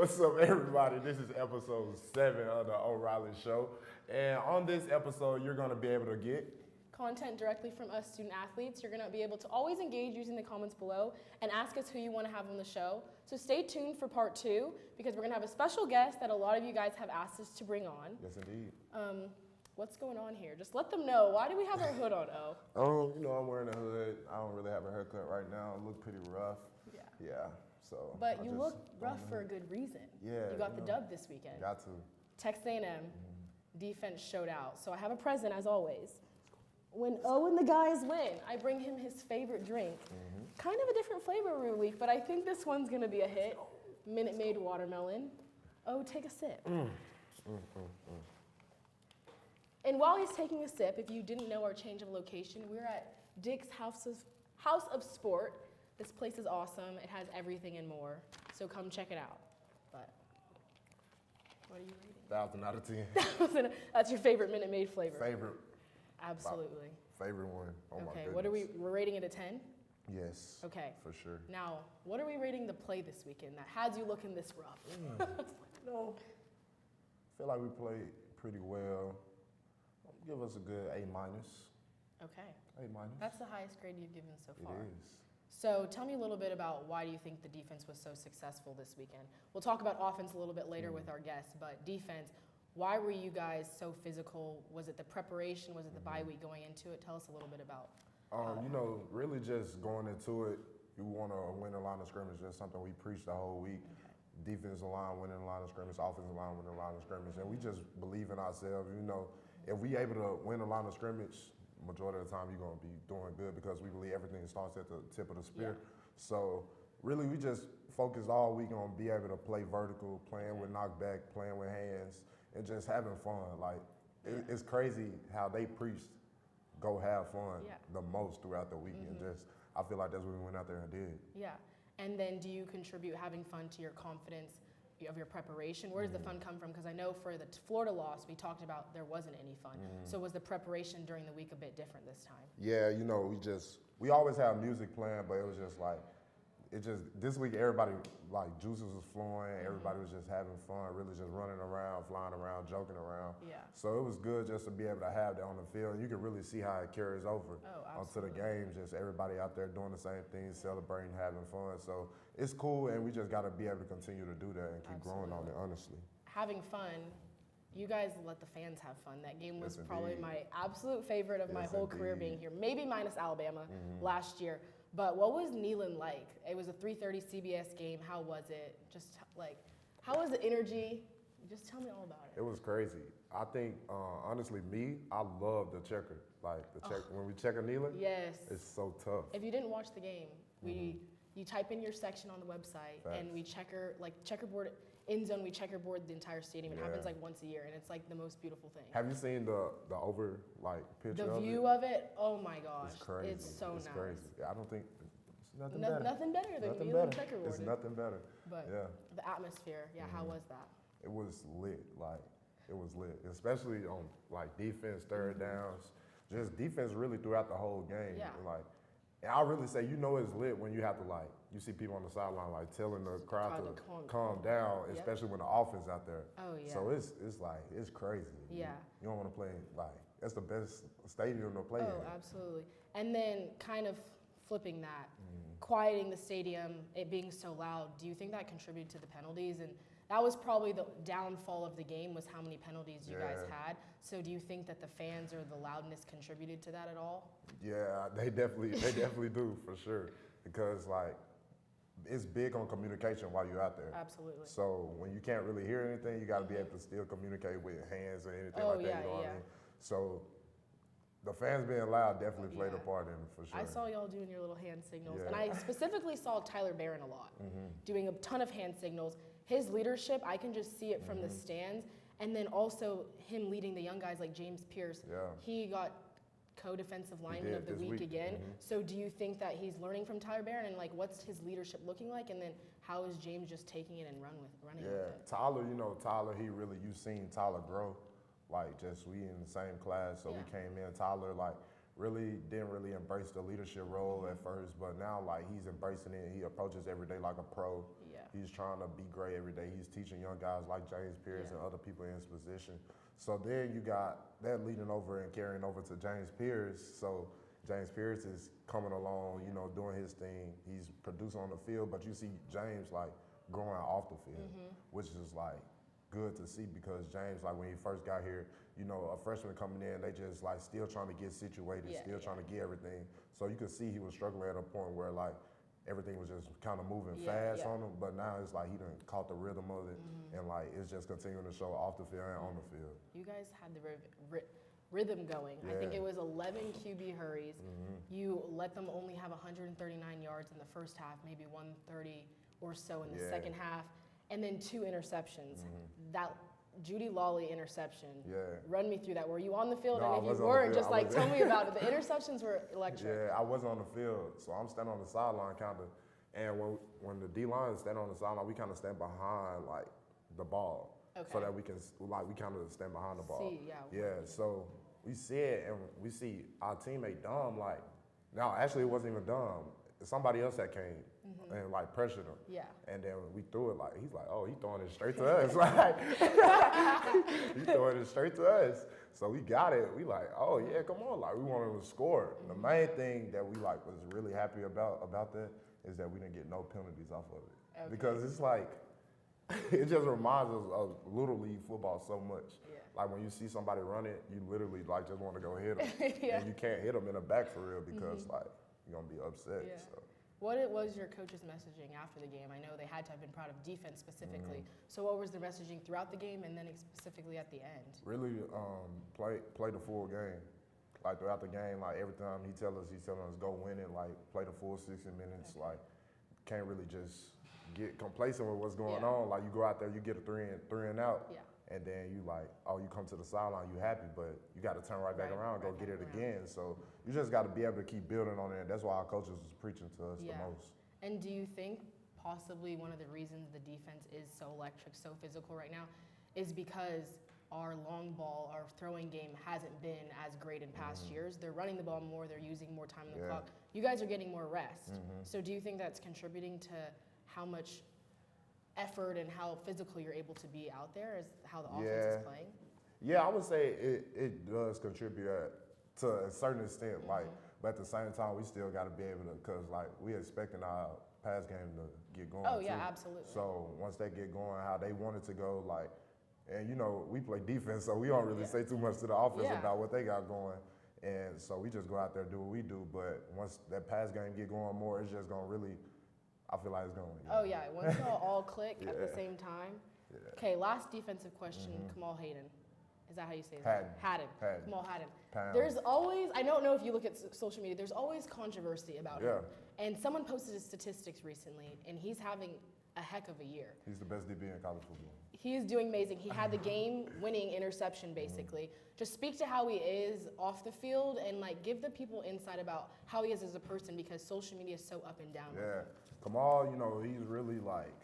What's up, everybody? This is episode 7 of the O'Reilly Show. And on this episode, you're going to be able to get content directly from us student athletes. You're going to be able to always engage using the comments below and ask us who you want to have on the show. So stay tuned for part 2 because we're going to have a special guest that a lot of you guys have asked us to bring on. Yes, indeed. What's going on here? Just let them know. Why do we have our hood on, O? I'm wearing a hood. I don't really have a haircut right now. I look pretty rough. Yeah. So. But you look rough for a good reason. Yeah. You got the dub this weekend. Got to. Texas A&M defense showed out. So I have a present as always. When O and the guys win, I bring him his favorite drink. Kind of a different flavor every week, but I think this one's gonna be a hit. Minute Maid watermelon. O, take a sip. And while he's taking a sip, if you didn't know our change of location, we're at Dick's House of Sport. This place is awesome. It has everything and more. So come check it out. But what are you rating? 1,000 out of 10. That's your favorite Minute Maid flavor. Favorite. Absolutely. Favorite one. Oh my goodness. What are we're rating it a 10? Yes. Okay. For sure. Now, what are we rating the play this weekend that has you looking this rough? I feel like we played pretty well. Give us a good A-. Okay. A-. That's the highest grade you've given so far. It is. So tell me a little bit about why do you think the defense was so successful this weekend? We'll talk about offense a little bit later with our guests, but defense, why were you guys so physical? Was it the preparation? Was it the bye week going into it? Tell us a little bit about really just going into it, you want to win the line of scrimmage. That's something we preached the whole week. Okay. Defensive line winning the line of scrimmage, offensive line winning the line of scrimmage, and we just believe in ourselves. If we able to win the line of scrimmage, majority of the time you're going to be doing good because we believe everything starts at the tip of the spear. Yeah. So really we just focused all week on be able to play vertical, playing with knockback, playing with hands, and just having fun. It's crazy how they preached go have fun the most throughout the week. And just I feel like that's what we went out there and did. Yeah. And then do you contribute having fun to your confidence of your preparation? Where does the fun come from? Because I know for the Florida loss, we talked about there wasn't any fun. So was the preparation during the week a bit different this time? Yeah, we always have music playing, but it was just like, this week everybody, juices was flowing, everybody was just having fun, really just running around, flying around, joking around. Yeah. So it was good just to be able to have that on the field. You can really see how it carries over onto the games, just everybody out there doing the same things, celebrating, having fun. So it's cool, and we just got to be able to continue to do that and keep growing on it, honestly. Having fun, you guys let the fans have fun. That game was Yes, probably indeed. my absolute favorite of my whole career indeed. being here, maybe minus Alabama last year. But what was Neyland like? It was a 3:30 CBS game. How was it? How was the energy? Just tell me all about it. It was crazy. I think, honestly, I love the checker. When we check a Neyland, Yes. it's so tough. If you didn't watch the game, you type in your section on the website and we checkerboard end zone. We checkerboard the entire stadium. It happens once a year, and it's the most beautiful thing. Have you seen the over picture The of view it? of it, oh my gosh, It's crazy. it's so it's nice. crazy. I don't think it's nothing better. Nothing better than Nothing Neyland better. checkerboard. It's nothing better. But the atmosphere, how was that? It was lit. It was lit, especially on defense, third downs. Just defense really throughout the whole game. Yeah. And I really say, it's lit when you have to you see people on the sideline telling the crowd to calm down, especially when the offense out there. Oh yeah. So it's crazy. Yeah. You don't want to play that's the best stadium to play in. Oh, absolutely. And then kind of flipping that, quieting the stadium, it being so loud. Do you think that contributed to the penalties? And that was probably the downfall of the game was how many penalties you guys had. So do you think that the fans or the loudness contributed to that at all? Yeah, they definitely do for sure. Because it's big on communication while you're out there. Absolutely. So when you can't really hear anything, you got to be able to still communicate with hands or anything like that. You know what I mean? So the fans being loud definitely played a part in it for sure. I saw y'all doing your little hand signals, and I specifically saw Tyler Barron a lot, doing a ton of hand signals. His leadership, I can just see it from the stands, and then also him leading the young guys like James Pierce. Yeah. He got co-defensive lineman of the week again. So do you think that he's learning from Tyler Barron, and what's his leadership looking like, and then how is James just taking it and running with it? Tyler, you've seen Tyler grow. We in the same class, so we came in. Tyler, really didn't really embrace the leadership role at first, but now like he's embracing it. He approaches every day like a pro. Yeah. He's trying to be great every day. He's teaching young guys like James Pierce and other people in his position. So then you got that leading over and carrying over to James Pierce. So James Pierce is coming along, you know, doing his thing. He's producing on the field, but you see James like growing off the field, which is like good to see because James, like when he first got here, you know, a freshman coming in, they just like still trying to get situated, trying to get everything. So you could see he was struggling at a point where like everything was just kind of moving fast on him, but now it's like he done caught the rhythm of it, and like it's just continuing to show off the field and on the field. You guys had the rhythm going. I think it was 11 QB hurries. You let them only have 139 yards in the first half, maybe 130 or so in the second half, and then 2 interceptions. That Judy Lawley interception. Run me through that. Were you on the field? No, and if you weren't, just like tell me about it. The interceptions were electric. Yeah, I wasn't on the field, so I'm standing on the sideline kind of. And when the D-line is standing on the sideline, we kind of stand behind like the ball, so that we can we kind of stand behind the ball. So we see it and we see our teammate Dom like. No, actually it wasn't even Dom. Somebody else that came and like pressured him. And then we threw it like, he's like, oh, he throwing it straight to us. Like, he throwing it straight to us. So we got it. We like, oh yeah, come on. Like we wanted to score. The main thing that we like was really happy about that is that we didn't get no penalties off of it. Because it's like, it just reminds us of Little League football so much. Like when you see somebody run it, you literally like just want to go hit them. And you can't hit them in the back for real because like, you're going to be upset. So. What was your coach's messaging after the game? I know they had to have been proud of defense specifically. So what was the messaging throughout the game and then specifically at the end? Really play the full game. Like throughout the game, like every time he's telling us go win it, like play the full 60 minutes. Like can't really just get complacent with what's going on. Like you go out there, you get a three and out. And then you like, oh, you come to the sideline, you happy, but you got to turn right back around, go get it again. So you just got to be able to keep building on it. And that's why our coaches was preaching to us the most. And do you think possibly one of the reasons the defense is so electric, so physical right now, is because our long ball, our throwing game hasn't been as great in past years? They're running the ball more, they're using more time on the clock. You guys are getting more rest. So do you think that's contributing to how much effort and how physical you're able to be out there is how the offense is playing? Yeah, I would say it does contribute to a certain extent, like, but at the same time, we still got to be able to, because like we expecting our pass game to get going. Oh, yeah, absolutely. So once they get going, how they want it to go, like, and you know, we play defense, so we don't really say too much to the offense about what they got going. And so we just go out there and do what we do. But once that pass game get going more, it's just going to really, I feel like it's going. Oh, yeah. Once y'all all click at the same time. Okay, last defensive question, Kamal Hayden. Is that how you say his name? Haden. Kamal Haden. There's always, I don't know if you look at social media, there's always controversy about him. And someone posted his statistics recently, and he's having a heck of a year. He's the best DB in college football. He is doing amazing. He had the game-winning interception, basically. Just speak to how he is off the field and like give the people insight about how he is as a person, because social media is so up and down. Yeah, Kamal, you know, he's really like,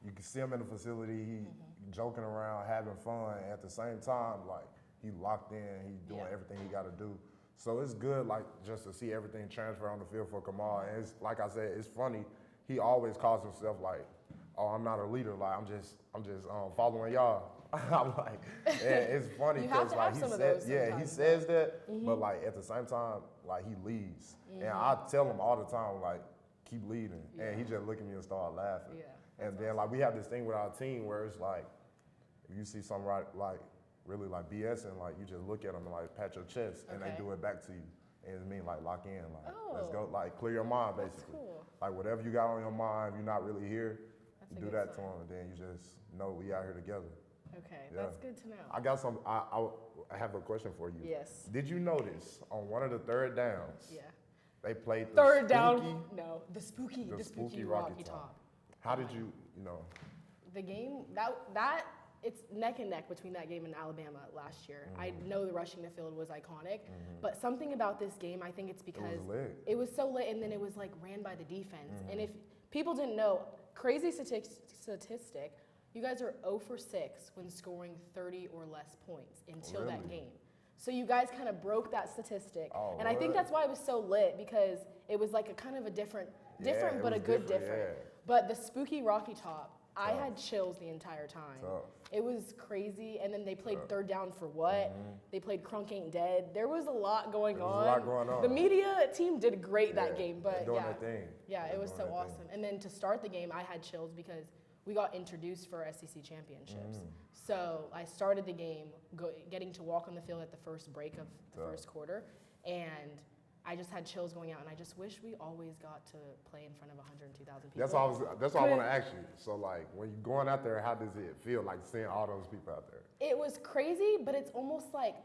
you can see him in the facility, he joking around, having fun. And at the same time, like, he locked in, he's doing everything he got to do. So it's good, like, just to see everything transfer on the field for Kamal. And it's, like I said, it's funny. He always calls himself like, oh, I'm not a leader. Like, I'm just following y'all. I'm like, and it's funny because like he says that, but like at the same time, like he leads. And I tell him all the time, like, keep leading. And he just look at me and start laughing. And then like we have this thing with our team where it's like, if you see something like really like BS and like you just look at them and like pat your chest and they do it back to you. And it means like lock in, like let's go, like clear your mind basically. Cool. Like whatever you got on your mind, you're not really here, you do that to them, and then you just know we out here together. Okay, that's good to know. I got some, I have a question for you. Yes. Did you notice on one of the third downs, they played the third down? No, the spooky Rocky Top. How did you know? The game, that it's neck and neck between that game and Alabama last year. I know the rushing the field was iconic, but something about this game, I think it's because it was so lit, and then it was like ran by the defense. And if people didn't know, crazy statistic, you guys are 0 for 6 when scoring 30 or less points until that game. So you guys kind of broke that statistic. Oh, and I think what? that's why it was so lit, because it was like a kind of a different it but a was good different, different. yeah. But the spooky Rocky Top, I Tough. had chills the entire time. Tough. It was crazy. And then they played Third Down for What? They played Crunk Ain't Dead. There was a lot going on. There was a lot going on. The media team did great that Yeah, game, but they're doing yeah. their thing. Yeah, They're it was doing so their thing. awesome. And then to start the game, I had chills because we got introduced for SEC championships. So I started the game getting to walk on the field at the first break of the first quarter, and I just had chills going out, and I just wish we always got to play in front of 102,000 people. That's all I want to ask you. So like when you're going out there, how does it feel like seeing all those people out there? It was crazy, but it's almost like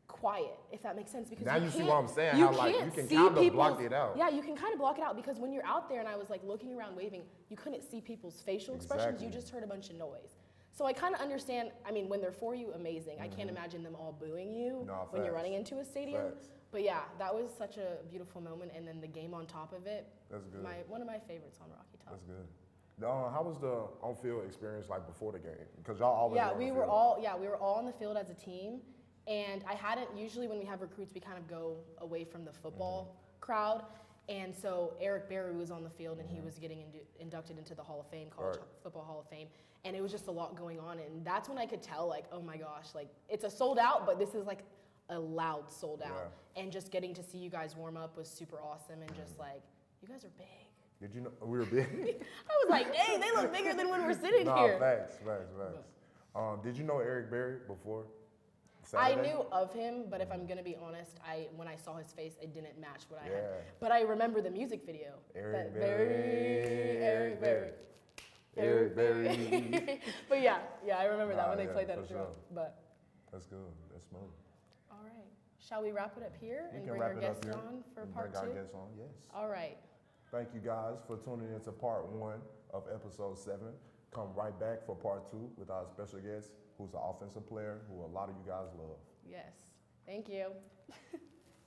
quiet, if that makes sense. Because Now you see what I'm saying, You how, like, you can't can see kind of people's- block it out. Yeah, you can kind of block it out because when you're out there and I was like looking around waving, you couldn't see people's facial expressions. You Exactly. just heard a bunch of noise. So I kind of understand. I mean, when they're for you, amazing. I can't imagine them all booing you No, when you're facts. running into a stadium. Facts. But yeah, that was such a beautiful moment. And then the game on top of it, That's good. one of my favorites on Rocky Top. That's good. How was the on-field experience like before the game? Because y'all always Yeah, on the we were field. all on the field as a team, and I hadn't usually when we have recruits we kind of go away from the football crowd, and so Eric Berry was on the field and he was getting inducted into the Hall of Fame, College Football Hall of Fame, and it was just a lot going on, and that's when I could tell like, oh my gosh, like it's a sold out, but this is like a loud sold out, and just getting to see you guys warm up was super awesome, and just like you guys are big. Did you know we were big? I was like, dang, they look bigger than when we're sitting No, here. facts. Did you know Eric Berry before I Saturday? knew of him, but if I'm gonna be honest, when I saw his face, it didn't match what I had. Yeah. But I remember the music video. Eric That Berry, Eric Berry. Eric Berry. But yeah, I remember that Nah, when they yeah, played that for at the room. sure. But That's good. That's smooth. all right, shall we wrap it up here We and can bring our wrap it up guests here. on for And part bring our 2? guests on, yes. All right. Thank you guys for tuning in to part 1 of episode 7. Come right back for part 2 with our special guest, who's an offensive player who a lot of you guys love. Yes. Thank you.